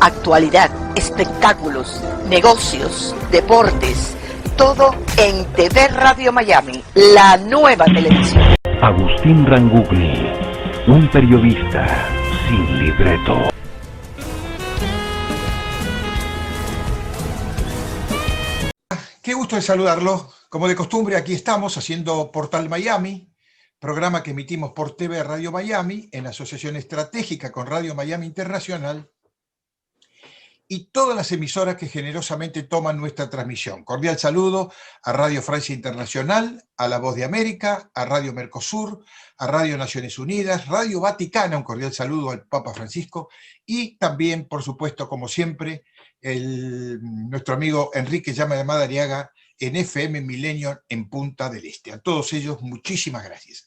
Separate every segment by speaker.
Speaker 1: Actualidad, espectáculos, negocios, deportes, todo en TV Radio Miami, la nueva televisión.
Speaker 2: Agustín Rangugli, un periodista sin libreto.
Speaker 3: Qué gusto de saludarlo. Como de costumbre, aquí estamos haciendo Portal Miami, programa que emitimos por TV Radio Miami en asociación estratégica con Radio Miami Internacional y todas las emisoras que generosamente toman nuestra transmisión. Cordial saludo a Radio Francia Internacional, a La Voz de América, a Radio Mercosur, a Radio Naciones Unidas, Radio Vaticana, un cordial saludo al Papa Francisco y también, por supuesto, como siempre, nuestro amigo Enrique Llama de Madariaga en FM Milenio en Punta del Este. A todos ellos, muchísimas gracias.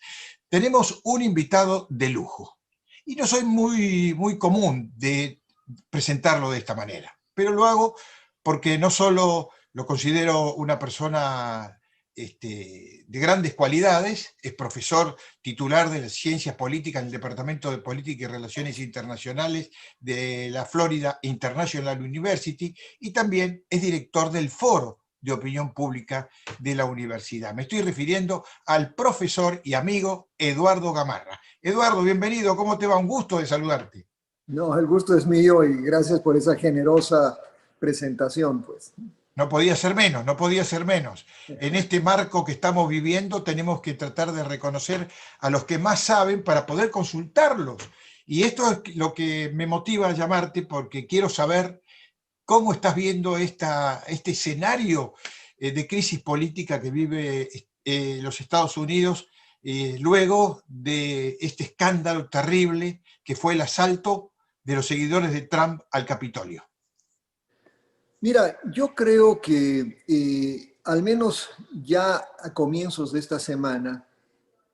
Speaker 3: Tenemos un invitado de lujo y no soy muy común de presentarlo de esta manera, pero lo hago porque no solo lo considero una persona de grandes cualidades, es profesor titular de las Ciencias Políticas en el Departamento de Política y Relaciones Internacionales de la Florida International University y también es director del Foro de Opinión Pública de la universidad. Me estoy refiriendo al profesor y amigo Eduardo Gamarra. Eduardo, bienvenido, ¿cómo te va? Un gusto de saludarte.
Speaker 4: No, el gusto es mío y gracias por esa generosa presentación, pues.
Speaker 3: No podía ser menos, no podía ser menos. En este marco que estamos viviendo tenemos que tratar de reconocer a los que más saben para poder consultarlos. Y esto es lo que me motiva a llamarte porque quiero saber cómo estás viendo este escenario de crisis política que vive los Estados Unidos luego de este escándalo terrible que fue el asalto de los seguidores de Trump al Capitolio.
Speaker 4: Mira, yo creo que al menos ya a comienzos de esta semana,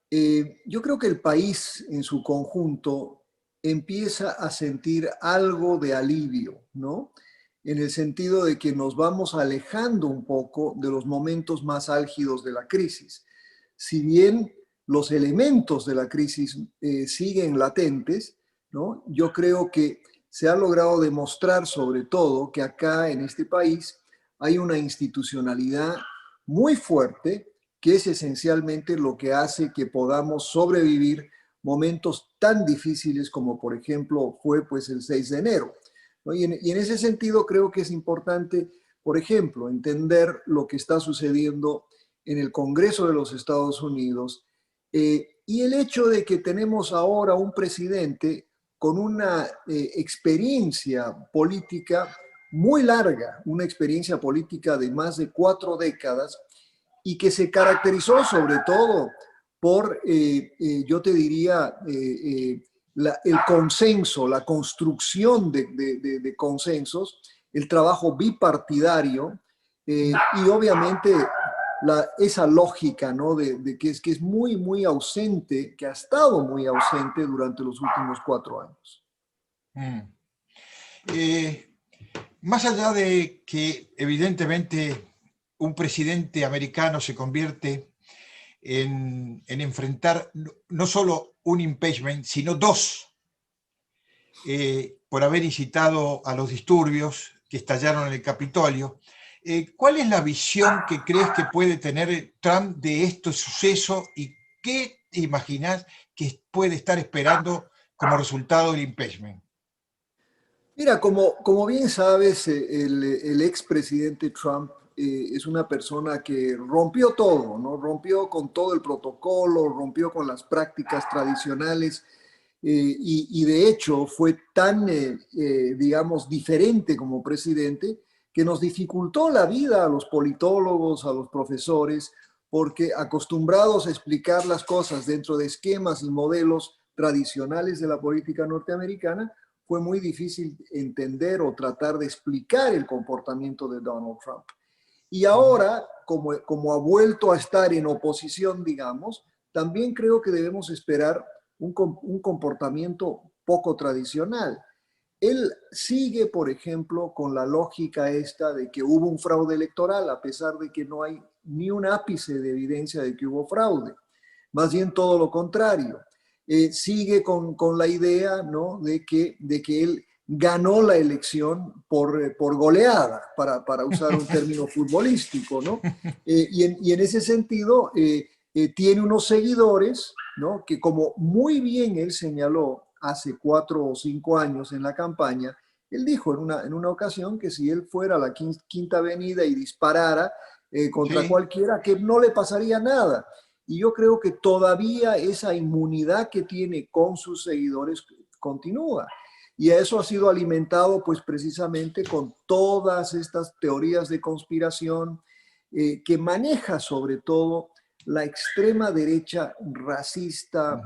Speaker 4: yo creo que el país en su conjunto empieza a sentir algo de alivio, ¿no? En el sentido de que nos vamos alejando un poco de los momentos más álgidos de la crisis. Si bien los elementos de la crisis siguen latentes, ¿no? Yo creo que se ha logrado demostrar sobre todo que acá en este país hay una institucionalidad muy fuerte que es esencialmente lo que hace que podamos sobrevivir momentos tan difíciles como por ejemplo fue pues el 6 de enero. ¿No? Y en ese sentido creo que es importante, por ejemplo, entender lo que está sucediendo en el Congreso de los Estados Unidos y el hecho de que tenemos ahora un presidente con una experiencia política muy larga, una experiencia política de más de 4 décadas y que se caracterizó sobre todo por, yo te diría, el consenso, la construcción de consensos, el trabajo bipartidario y obviamente esa lógica, ¿no? de que es muy ausente, que ha estado muy ausente durante los últimos 4 años.
Speaker 3: Más allá de que evidentemente un presidente americano se convierte en enfrentar no solo un impeachment, sino 2, por haber incitado a los disturbios que estallaron en el Capitolio. ¿Cuál es la visión que crees que puede tener Trump de este suceso y qué te imaginas que puede estar esperando como resultado del impeachment?
Speaker 4: Mira, como bien sabes, el expresidente Trump es una persona que rompió todo, ¿no? Rompió con todo el protocolo, rompió con las prácticas tradicionales y de hecho fue tan, digamos, diferente como presidente que nos dificultó la vida a los politólogos, a los profesores, porque acostumbrados a explicar las cosas dentro de esquemas y modelos tradicionales de la política norteamericana, fue muy difícil entender o tratar de explicar el comportamiento de Donald Trump. Y ahora, como ha vuelto a estar en oposición, digamos, también creo que debemos esperar un comportamiento poco tradicional. Él sigue, por ejemplo, con la lógica esta de que hubo un fraude electoral, a pesar de que no hay ni un ápice de evidencia de que hubo fraude. Más bien todo lo contrario. Sigue con la idea, ¿no? de que él ganó la elección por goleada, para usar un término futbolístico, ¿no? Y en ese sentido, tiene unos seguidores, ¿no? Que, como muy bien él señaló hace 4 o 5 años en la campaña, él dijo en una ocasión que si él fuera a la Quinta Avenida y disparara contra
Speaker 3: Sí.
Speaker 4: cualquiera, que no le pasaría nada. Y yo creo que todavía esa inmunidad que tiene con sus seguidores continúa. Y eso ha sido alimentado pues precisamente con todas estas teorías de conspiración que maneja sobre todo la extrema derecha racista,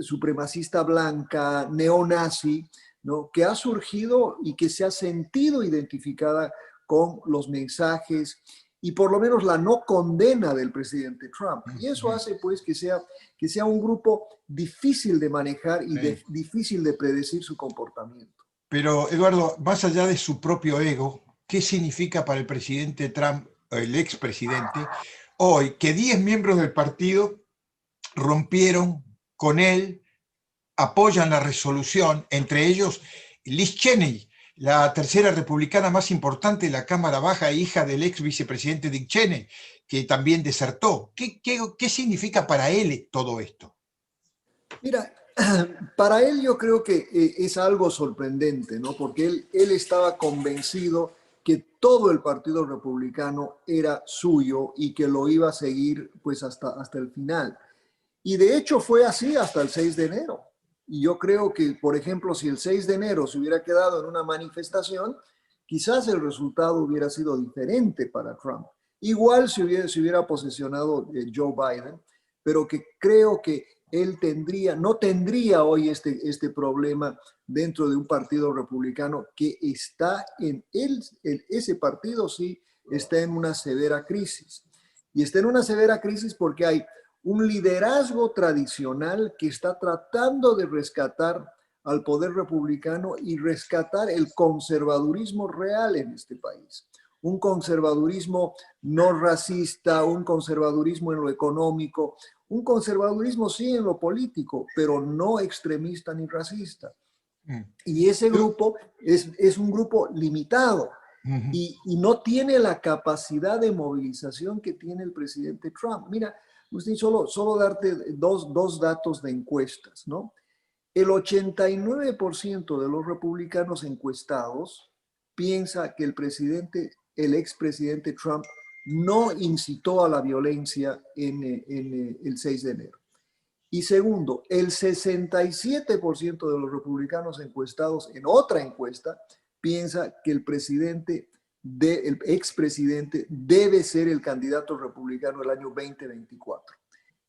Speaker 4: supremacista blanca, neonazi, ¿no? Que ha surgido y que se ha sentido identificada con los mensajes y por lo menos la no condena del presidente Trump. Y eso hace pues que sea un grupo difícil de manejar y difícil de predecir su comportamiento.
Speaker 3: Pero, Eduardo, más allá de su propio ego, ¿qué significa para el presidente Trump, el expresidente, hoy que 10 miembros del partido rompieron con él, apoyan la resolución, entre ellos Liz Cheney, la tercera republicana más importante de la Cámara Baja, hija del ex vicepresidente Dick Cheney, que también desertó? ¿Qué significa para él todo esto?
Speaker 4: Mira, para él yo creo que es algo sorprendente, ¿no? Porque él estaba convencido que todo el Partido Republicano era suyo y que lo iba a seguir pues hasta el final. Y de hecho fue así hasta el 6 de enero. Y yo creo que, por ejemplo, si el 6 de enero se hubiera quedado en una manifestación, quizás el resultado hubiera sido diferente para Trump. Igual se hubiera posesionado Joe Biden, pero que creo que él no tendría hoy este problema dentro de un partido republicano que está ese partido sí está en una severa crisis. Y está en una severa crisis porque hay un liderazgo tradicional que está tratando de rescatar al poder republicano y rescatar el conservadurismo real en este país. Un conservadurismo no racista, un conservadurismo en lo económico, un conservadurismo sí en lo político, pero no extremista ni racista. Y ese grupo es un grupo limitado y no tiene la capacidad de movilización que tiene el presidente Trump. Mira, Agustín, solo darte dos datos de encuestas, ¿no? El 89% de los republicanos encuestados piensa que el expresidente Trump no incitó a la violencia en el 6 de enero. Y segundo, el 67% de los republicanos encuestados en otra encuesta piensa que el expresidente debe ser el candidato republicano del año 2024.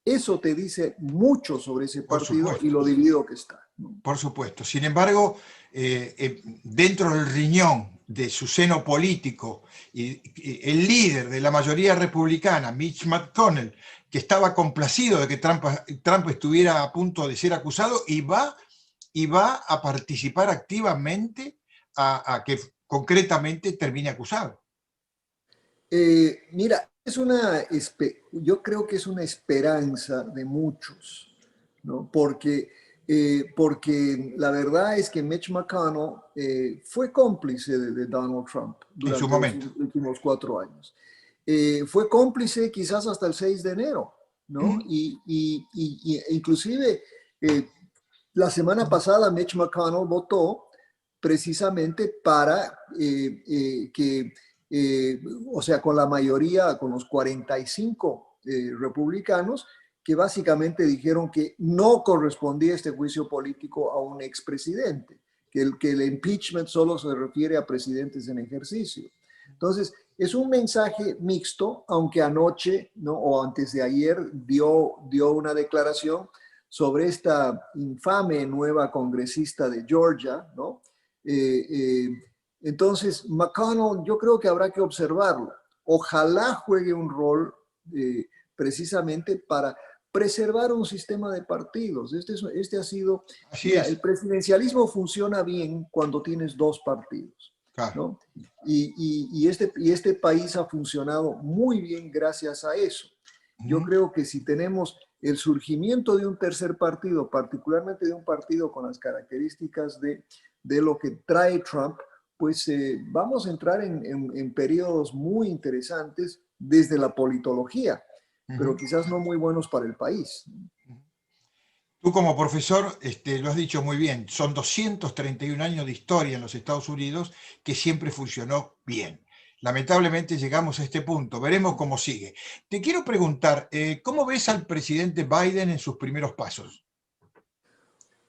Speaker 4: Eso te dice mucho sobre ese partido y lo dividido que está, ¿no?
Speaker 3: Por supuesto. Sin embargo, dentro del riñón de su seno político, el líder de la mayoría republicana, Mitch McConnell, que estaba complacido de que Trump estuviera a punto de ser acusado y va a participar activamente a que concretamente termine acusado.
Speaker 4: Mira, yo creo que es una esperanza de muchos, ¿no? Porque la verdad es que Mitch McConnell fue cómplice de Donald Trump durante los últimos 4 años. Fue cómplice quizás hasta el 6 de enero, ¿no? Y inclusive la semana pasada Mitch McConnell votó precisamente para o sea, con la mayoría, con los 45 republicanos, que básicamente dijeron que no correspondía este juicio político a un expresidente, que el impeachment solo se refiere a presidentes en ejercicio. Entonces, es un mensaje mixto, aunque anoche, ¿no? O antes de ayer dio una declaración sobre esta infame nueva congresista de Georgia, ¿no? Entonces, McConnell, yo creo que habrá que observarlo. Ojalá juegue un rol precisamente para preservar un sistema de partidos. Este ha sido... Mira, el presidencialismo funciona bien cuando tienes 2 partidos, ¿no? Y este país ha funcionado muy bien gracias a eso. Yo creo que si tenemos el surgimiento de un tercer partido, particularmente de un partido con las características de lo que trae Trump, pues vamos a entrar en periodos muy interesantes desde la politología, pero quizás no muy buenos para el país.
Speaker 3: Tú como profesor lo has dicho muy bien, son 231 años de historia en los Estados Unidos que siempre funcionó bien. Lamentablemente llegamos a este punto, veremos cómo sigue. Te quiero preguntar, ¿cómo ves al presidente Biden en sus primeros pasos?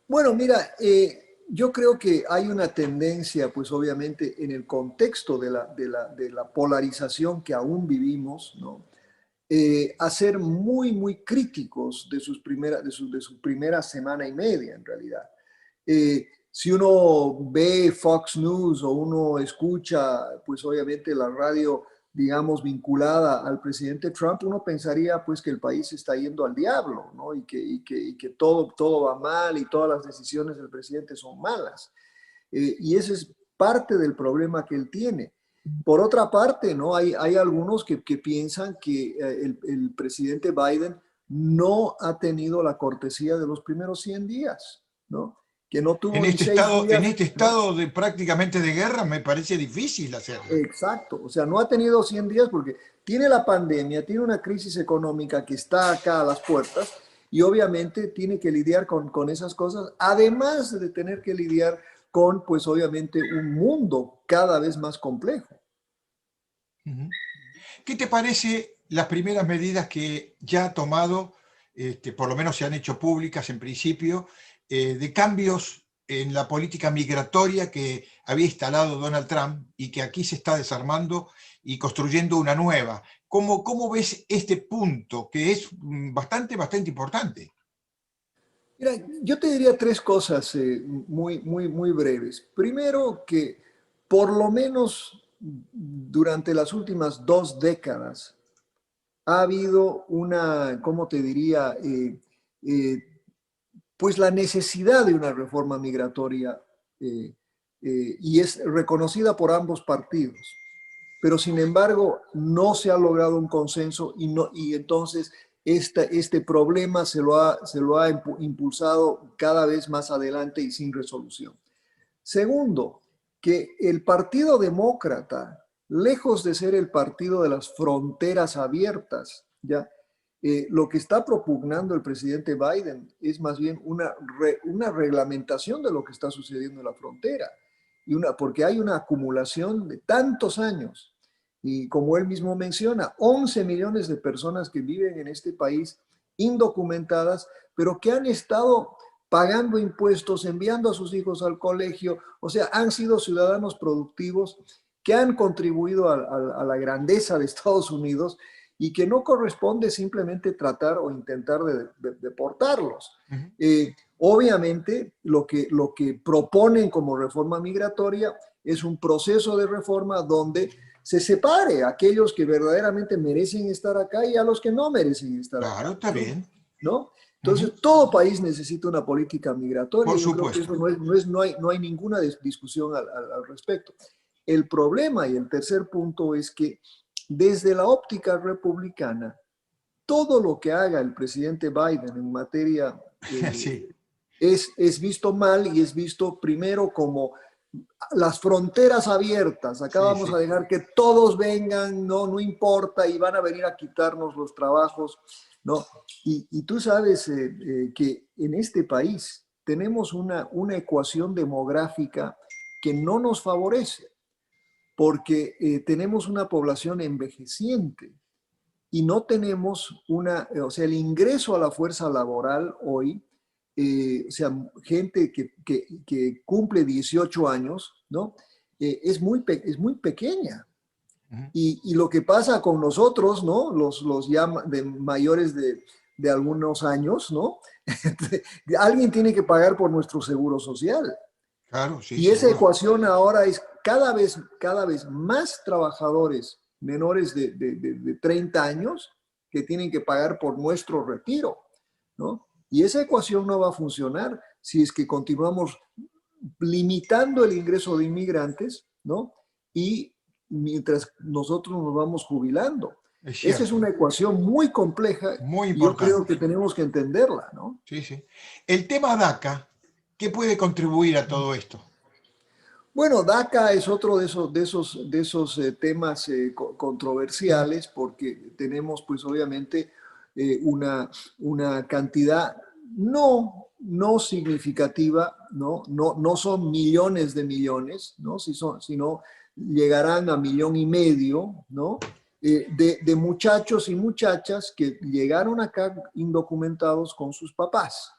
Speaker 4: Bueno, mira, yo creo que hay una tendencia, pues obviamente en el contexto de la polarización que aún vivimos, ¿no? A ser muy, muy críticos de su primera semana y media, en realidad. Si uno ve Fox News o uno escucha, pues obviamente la radio, digamos, vinculada al presidente Trump, uno pensaría pues que el país está yendo al diablo, ¿no? Y que todo va mal y todas las decisiones del presidente son malas. Y ese es parte del problema que él tiene. Por otra parte, ¿no? Hay algunos que piensan que el presidente Biden no ha tenido la cortesía de los primeros 100 días, ¿no? Que no tuvo ni 6 días.
Speaker 3: En este estado de prácticamente de guerra me parece difícil hacerlo.
Speaker 4: Exacto, o sea, no ha tenido 100 días porque tiene la pandemia, tiene una crisis económica que está acá a las puertas y obviamente tiene que lidiar con esas cosas, además de tener que lidiar con, pues obviamente, un mundo cada vez más complejo.
Speaker 3: ¿Qué te parece las primeras medidas que ya ha tomado, por lo menos se han hecho públicas en principio, de cambios en la política migratoria que había instalado Donald Trump y que aquí se está desarmando y construyendo una nueva? ¿Cómo ves este punto que es bastante importante?
Speaker 4: Mira, yo te diría tres cosas muy breves. Primero, que por lo menos durante las últimas 2 décadas ha habido una, ¿cómo te diría? Pues la necesidad de una reforma migratoria y es reconocida por ambos partidos. Pero sin embargo no se ha logrado un consenso y entonces este problema se lo ha impulsado cada vez más adelante y sin resolución. Segundo, que el Partido Demócrata, lejos de ser el partido de las fronteras abiertas, ¿ya? Lo que está propugnando el presidente Biden es más bien una reglamentación de lo que está sucediendo en la frontera, porque hay una acumulación de tantos años. Y como él mismo menciona, 11 millones de personas que viven en este país indocumentadas, pero que han estado pagando impuestos, enviando a sus hijos al colegio, o sea, han sido ciudadanos productivos que han contribuido a la grandeza de Estados Unidos y que no corresponde simplemente tratar o intentar de deportarlos. Obviamente, lo que proponen como reforma migratoria es un proceso de reforma donde se separe a aquellos que verdaderamente merecen estar acá y a los que no merecen estar acá.
Speaker 3: Claro, está bien.
Speaker 4: ¿No? Entonces, todo país necesita una política migratoria.
Speaker 3: Por
Speaker 4: Yo creo que eso no hay ninguna discusión al respecto. El problema y el tercer punto es que desde la óptica republicana, todo lo que haga el presidente Biden en materia
Speaker 3: Sí.
Speaker 4: es visto mal y es visto primero como las fronteras abiertas. Acá vamos a dejar que todos vengan, no importa, y van a venir a quitarnos los trabajos, ¿no? Y tú sabes que en este país tenemos una ecuación demográfica que no nos favorece, porque tenemos una población envejeciente y no tenemos o sea, el ingreso a la fuerza laboral hoy, o sea, gente que cumple 18 años, ¿no? Es muy pequeña. Y lo que pasa con nosotros, ¿no? Los ya mayores de algunos años, ¿no? Alguien tiene que pagar por nuestro seguro social.
Speaker 3: Claro, sí,
Speaker 4: y esa
Speaker 3: seguro.
Speaker 4: ecuación ahora es cada vez más trabajadores menores de 30 años que tienen que pagar por nuestro retiro, ¿no? Y esa ecuación no va a funcionar si es que continuamos limitando el ingreso de inmigrantes, ¿no? Y mientras nosotros nos vamos jubilando.
Speaker 3: Es
Speaker 4: Esa es
Speaker 3: cierto,
Speaker 4: una ecuación muy compleja
Speaker 3: muy
Speaker 4: y yo creo
Speaker 3: importante.
Speaker 4: que tenemos que entenderla, ¿no?
Speaker 3: Sí, sí. El tema DACA, ¿qué puede contribuir a todo esto?
Speaker 4: Bueno, DACA es otro de esos temas controversiales porque tenemos pues obviamente una cantidad no significativa, no son millones de millones, ¿no? Sino llegarán a 1,5 millones, ¿no? De muchachos y muchachas que llegaron acá indocumentados con sus papás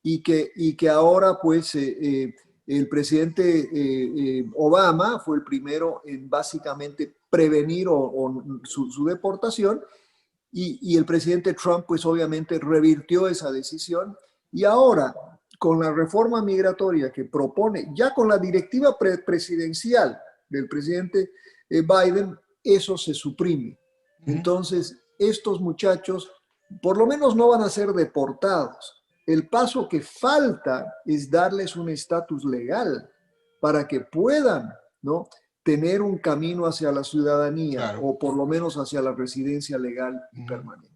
Speaker 4: y que ahora pues el presidente Obama fue el primero en básicamente prevenir su deportación y el presidente Trump pues obviamente revirtió esa decisión y ahora con la reforma migratoria que propone, ya con la directiva presidencial del presidente Biden, eso se suprime. Entonces, estos muchachos por lo menos no van a ser deportados. El paso que falta es darles un estatus legal para que puedan, ¿no?, tener un camino hacia la ciudadanía
Speaker 3: Claro.
Speaker 4: o por lo menos hacia la residencia legal y permanente.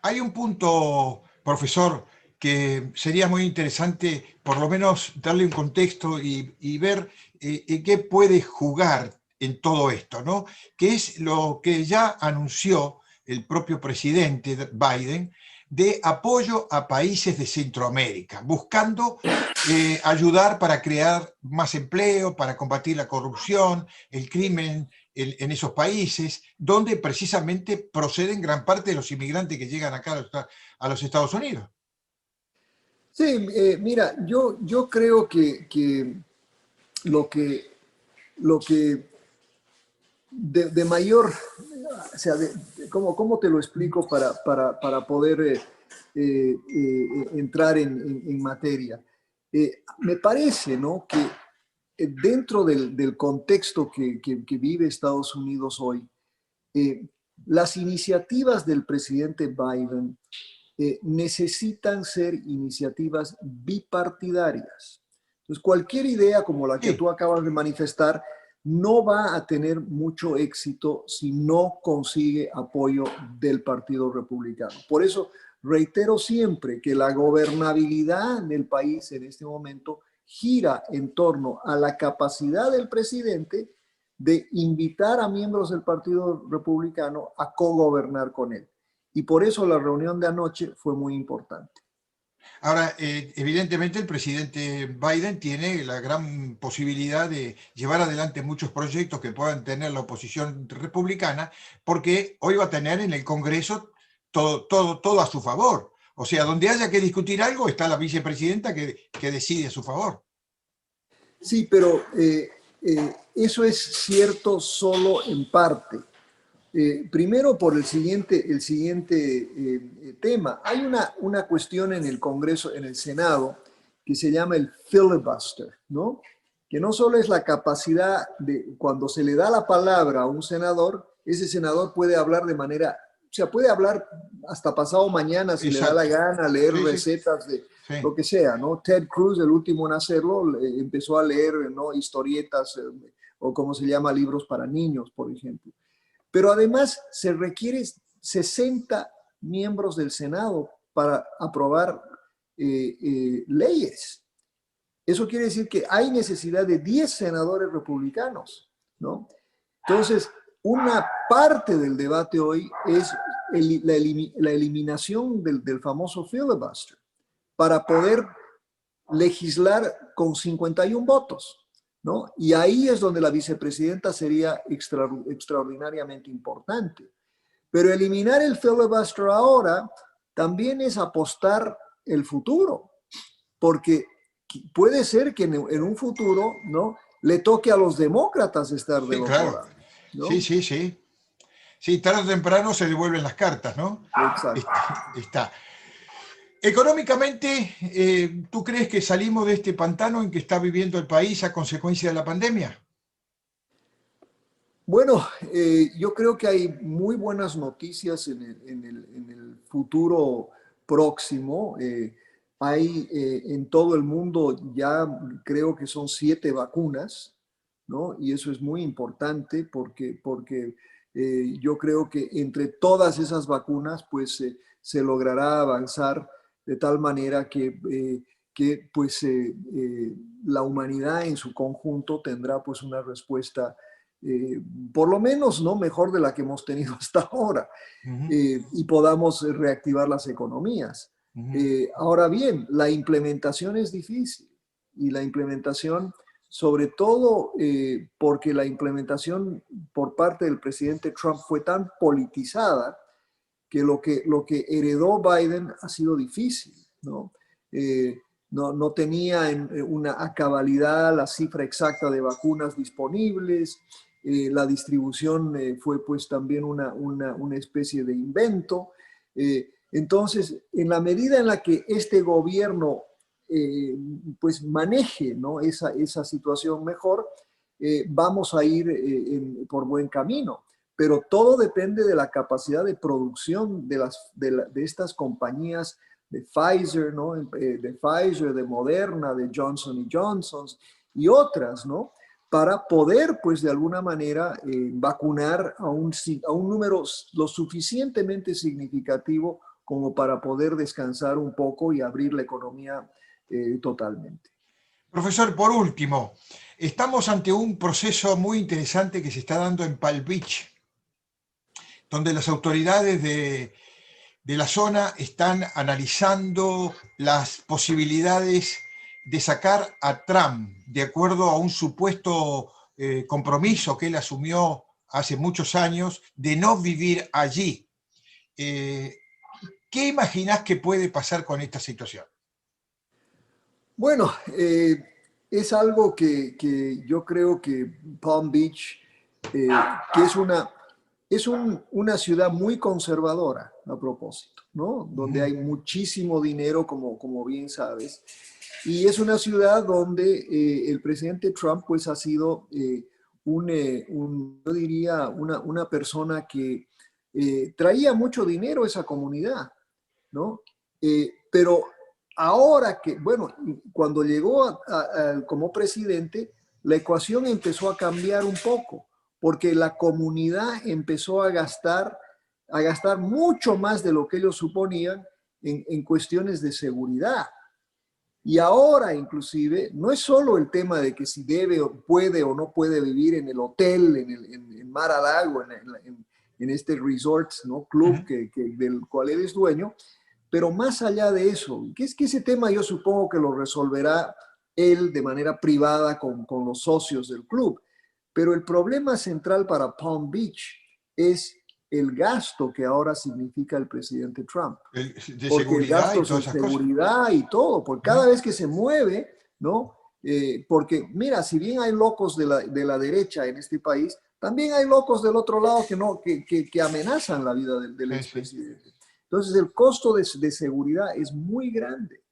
Speaker 3: Hay un punto, profesor, que sería muy interesante por lo menos darle un contexto y ver en qué puede jugar en todo esto, ¿no? Que es lo que ya anunció el propio presidente Biden de apoyo a países de Centroamérica, buscando ayudar para crear más empleo, para combatir la corrupción, el crimen en esos países, donde precisamente proceden gran parte de los inmigrantes que llegan acá a los Estados Unidos.
Speaker 4: Sí, mira, yo creo que lo que, lo que de mayor, o sea, ¿cómo te lo explico para poder entrar en materia? Me parece, ¿no?, que dentro del contexto que vive Estados Unidos hoy, eh, las iniciativas del presidente Biden necesitan ser iniciativas bipartidarias. Entonces, cualquier idea como la que
Speaker 3: Sí,
Speaker 4: tú acabas de manifestar no va a tener mucho éxito si no consigue apoyo del Partido Republicano. Por eso reitero siempre que la gobernabilidad del país en este momento gira en torno a la capacidad del presidente de invitar a miembros del Partido Republicano a cogobernar con él. Y por eso la reunión de anoche fue muy importante.
Speaker 3: ahora, evidentemente el presidente Biden tiene la gran posibilidad de llevar adelante muchos proyectos que puedan tener la oposición republicana, porque hoy va a tener en el Congreso todo a su favor. O sea, donde haya que discutir algo, está la vicepresidenta que decide a su favor.
Speaker 4: Sí, pero eso es cierto solo en parte. Primero por el siguiente tema. Hay una cuestión en el Congreso, en el Senado, que se llama el filibuster, ¿no? Que no solo es la capacidad de, cuando se le da la palabra a un senador, ese senador puede hablar de manera, o sea, puede hablar hasta pasado mañana si le da la
Speaker 3: Exacto.
Speaker 4: gana, leer
Speaker 3: Sí, sí,
Speaker 4: recetas de
Speaker 3: sí.
Speaker 4: lo que sea, ¿no? Ted Cruz, el último en hacerlo, empezó a leer, ¿no?, historietas o como se llama, libros para niños, por ejemplo. Pero además se requiere 60 miembros del Senado para aprobar leyes. Eso quiere decir que hay necesidad de 10 senadores republicanos, ¿no? Entonces, una parte del debate hoy es la eliminación del famoso filibuster para poder legislar con 51 votos, ¿no? Y ahí es donde la vicepresidenta sería extraordinariamente importante. Pero eliminar el filibuster ahora también es apostar el futuro, porque puede ser que en un futuro, ¿no?, le toque a los demócratas estar del
Speaker 3: Sí,
Speaker 4: otro
Speaker 3: claro.
Speaker 4: lado,
Speaker 3: Sí,
Speaker 4: ¿no?
Speaker 3: sí, sí. Sí, tarde o temprano se devuelven las cartas, ¿no?
Speaker 4: Exacto.
Speaker 3: Está. Económicamente, ¿tú crees que salimos de este pantano en que está viviendo el país a consecuencia de la pandemia?
Speaker 4: Bueno, yo creo que hay muy buenas noticias en el futuro próximo. Hay en todo el mundo ya creo que son 7 vacunas, ¿no? Y eso es muy importante porque Yo creo que entre todas esas vacunas, pues se logrará avanzar de tal manera que pues, la humanidad en su conjunto tendrá pues una respuesta, por lo menos no mejor de la que hemos tenido hasta ahora,
Speaker 3: Ujú,
Speaker 4: y podamos reactivar las economías.
Speaker 3: ujú.
Speaker 4: Ahora bien, la implementación es difícil y la implementación, sobre todo porque la implementación por parte del presidente Trump fue tan politizada que lo que heredó Biden ha sido difícil, ¿no? No tenía a cabalidad la cifra exacta de vacunas disponibles, la distribución fue pues también una especie de invento. Entonces, en la medida en la que este gobierno pues maneje, ¿no?, esa situación mejor, vamos a ir por buen camino. Pero todo depende de la capacidad de producción de estas compañías de Pfizer, ¿no? De Pfizer, de Moderna, de Johnson Johnson y otras, ¿no? Para poder, pues, de alguna manera vacunar a un número lo suficientemente significativo como para poder descansar un poco y abrir la economía totalmente.
Speaker 3: Profesor, por último, estamos ante un proceso muy interesante que se está dando en Palm Beach, donde las autoridades de la zona están analizando las posibilidades de sacar a Trump, de acuerdo a un supuesto compromiso que él asumió hace muchos años de no vivir allí. Eh, ¿Qué imaginás que puede pasar con esta situación?
Speaker 4: Bueno, es algo que yo creo que Palm Beach, que una ciudad muy conservadora a propósito, ¿no? Donde hay muchísimo dinero, como bien sabes. Y es una ciudad donde el presidente Trump pues ha sido yo diría, una persona que traía mucho dinero a esa comunidad, ¿no? Pero ahora que, bueno, cuando llegó como presidente, la ecuación empezó a cambiar un poco, porque la comunidad empezó a gastar mucho más de lo que ellos suponían en cuestiones de seguridad. Y ahora, inclusive, no es solo el tema de que si debe o puede o no puede vivir en el hotel, en Mar-a-Lago, en este resort, ¿no?, club del cual él es dueño, pero más allá de eso, que es que ese tema yo supongo que lo resolverá él de manera privada con los socios del club. Pero el problema central para Palm Beach es el gasto que ahora significa el presidente Trump,
Speaker 3: De
Speaker 4: porque el
Speaker 3: seguridad y
Speaker 4: gasto
Speaker 3: todas
Speaker 4: en
Speaker 3: esas cosas.
Speaker 4: seguridad y todo, por cada vez que se mueve, ¿no? Porque mira, si bien hay locos de la derecha en este país, también hay locos del otro lado que amenazan la vida del
Speaker 3: Sí, sí.
Speaker 4: expresidente. Entonces el costo de seguridad es muy grande.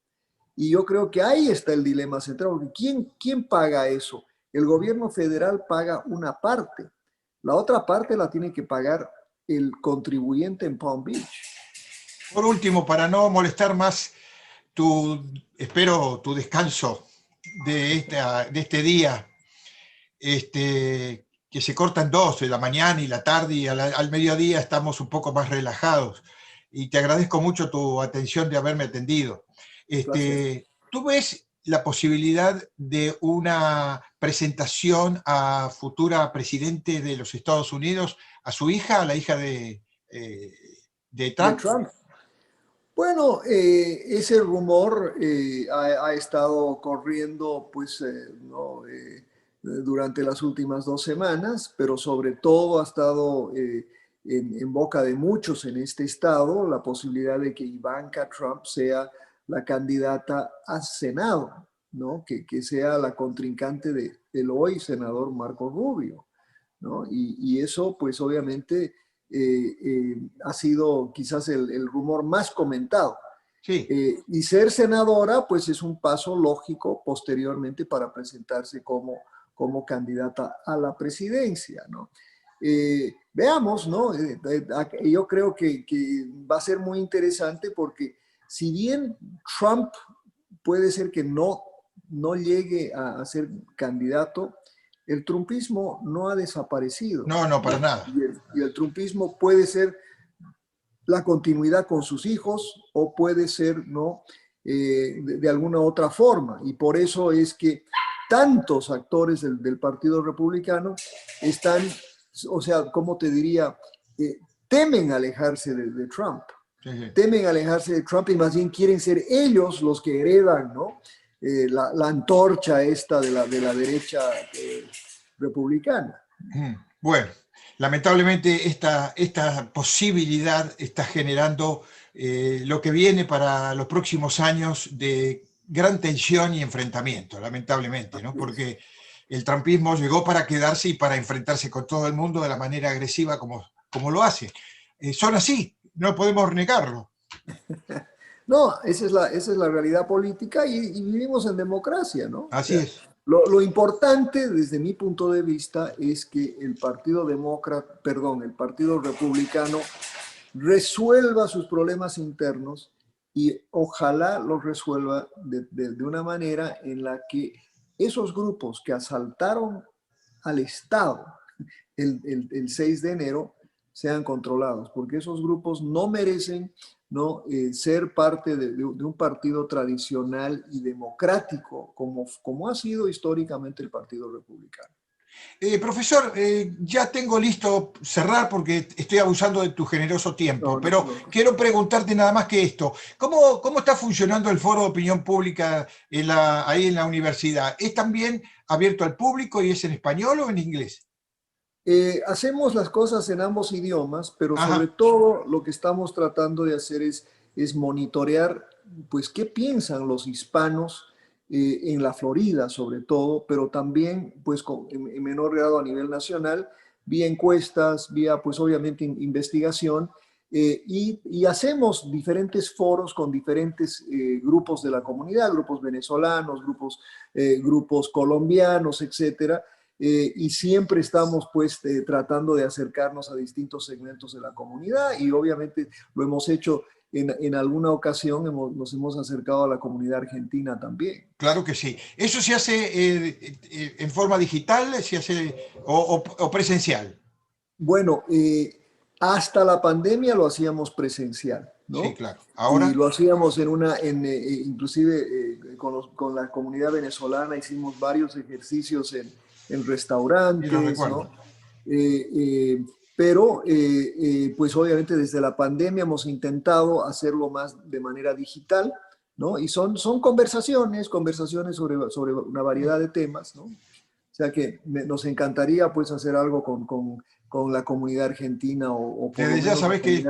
Speaker 4: Y yo creo que ahí está el dilema central, porque ¿quién paga eso? El gobierno federal paga una parte, la otra parte la tiene que pagar el contribuyente en Palm Beach.
Speaker 3: Por último, para no molestar más espero tu descanso de este día, que se corta en dos, de la mañana y la tarde, y al mediodía estamos un poco más relajados. Y te agradezco mucho tu atención de haberme atendido.
Speaker 4: Placer.
Speaker 3: ¿Tú ves la posibilidad de una presentación a futura presidente de los Estados Unidos, a su hija, a la hija de
Speaker 4: De
Speaker 3: Trump?
Speaker 4: Trump. Bueno, ese rumor ha estado corriendo pues, ¿no? Durante las últimas 2 semanas, pero sobre todo ha estado en boca de muchos en este estado la posibilidad de que Ivanka Trump sea la candidata a Senado, ¿no? Que sea la contrincante del hoy senador Marco Rubio, ¿no? Y eso pues obviamente ha sido quizás el rumor más comentado.
Speaker 3: Sí.
Speaker 4: Y ser senadora, pues es un paso lógico posteriormente para presentarse como candidata a la presidencia, ¿no? Veamos, ¿no? Yo creo que va a ser muy interesante porque si bien Trump puede ser que no llegue a ser candidato, el trumpismo no ha desaparecido.
Speaker 3: No, no, para nada.
Speaker 4: Y el trumpismo puede ser la continuidad con sus hijos o puede ser, ¿no? De alguna otra forma. Y por eso es que tantos actores del Partido Republicano están, o sea, ¿cómo te diría? Temen alejarse de Trump.
Speaker 3: Sí, sí.
Speaker 4: Temen alejarse de Trump y más bien quieren ser ellos los que heredan, ¿no? La antorcha esta de la derecha republicana.
Speaker 3: Bueno, lamentablemente esta posibilidad está generando lo que viene para los próximos años de gran tensión y enfrentamiento, lamentablemente, ¿no? Porque el trumpismo llegó para quedarse y para enfrentarse con todo el mundo de la manera agresiva como lo hace. Son así, no podemos negarlo.
Speaker 4: No, esa es la realidad política y vivimos en democracia, ¿no?
Speaker 3: Así es.
Speaker 4: Lo importante desde mi punto de vista es que el Partido Republicano resuelva sus problemas internos y ojalá los resuelva de una manera en la que esos grupos que asaltaron al Estado el 6 de enero sean controlados, porque esos grupos no merecen, ¿no? Ser parte de un partido tradicional y democrático como ha sido históricamente el Partido Republicano.
Speaker 3: Profesor, ya tengo listo cerrar porque estoy abusando de tu generoso tiempo, pero quiero preguntarte nada más que esto. ¿Cómo está funcionando el Foro de Opinión Pública ahí en la universidad? ¿Es también abierto al público y es en español o en inglés?
Speaker 4: Hacemos las cosas en ambos idiomas, pero
Speaker 3: Ajá.
Speaker 4: sobre todo lo que estamos tratando de hacer es monitorear, pues, qué piensan los hispanos en la Florida, sobre todo, pero también, pues, en menor grado a nivel nacional, vía encuestas, vía, pues, obviamente, investigación, y hacemos diferentes foros con diferentes grupos de la comunidad, grupos venezolanos, grupos colombianos, etcétera. Y siempre estamos pues tratando de acercarnos a distintos segmentos de la comunidad y obviamente lo hemos hecho en alguna ocasión, nos hemos acercado a la comunidad argentina también.
Speaker 3: Claro que sí. ¿Eso se hace en forma digital, se hace o presencial?
Speaker 4: Bueno, hasta la pandemia lo hacíamos presencial, ¿no?
Speaker 3: Sí, claro. Ahora,
Speaker 4: y lo hacíamos inclusive con la comunidad venezolana hicimos varios ejercicios en restaurantes, ¿no? Pero pues obviamente desde la pandemia hemos intentado hacerlo más de manera digital, ¿no? Y son conversaciones sobre una variedad de temas, ¿no? O sea que nos encantaría pues hacer algo con la comunidad argentina o por
Speaker 3: desde ya sabes que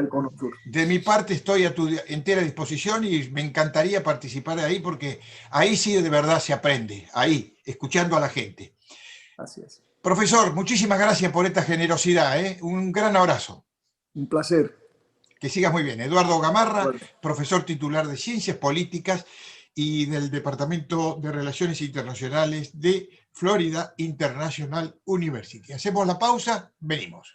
Speaker 3: de mi parte estoy a tu entera disposición y me encantaría participar de ahí porque ahí sí de verdad se aprende, ahí, escuchando a la gente.
Speaker 4: Así es.
Speaker 3: Profesor, muchísimas gracias por esta generosidad, ¿eh? Un gran abrazo.
Speaker 4: Un placer.
Speaker 3: Que sigas muy bien. Eduardo Gamarra,
Speaker 4: Bueno.
Speaker 3: Profesor titular de Ciencias Políticas y del Departamento de Relaciones Internacionales de Florida International University. Hacemos la pausa, venimos.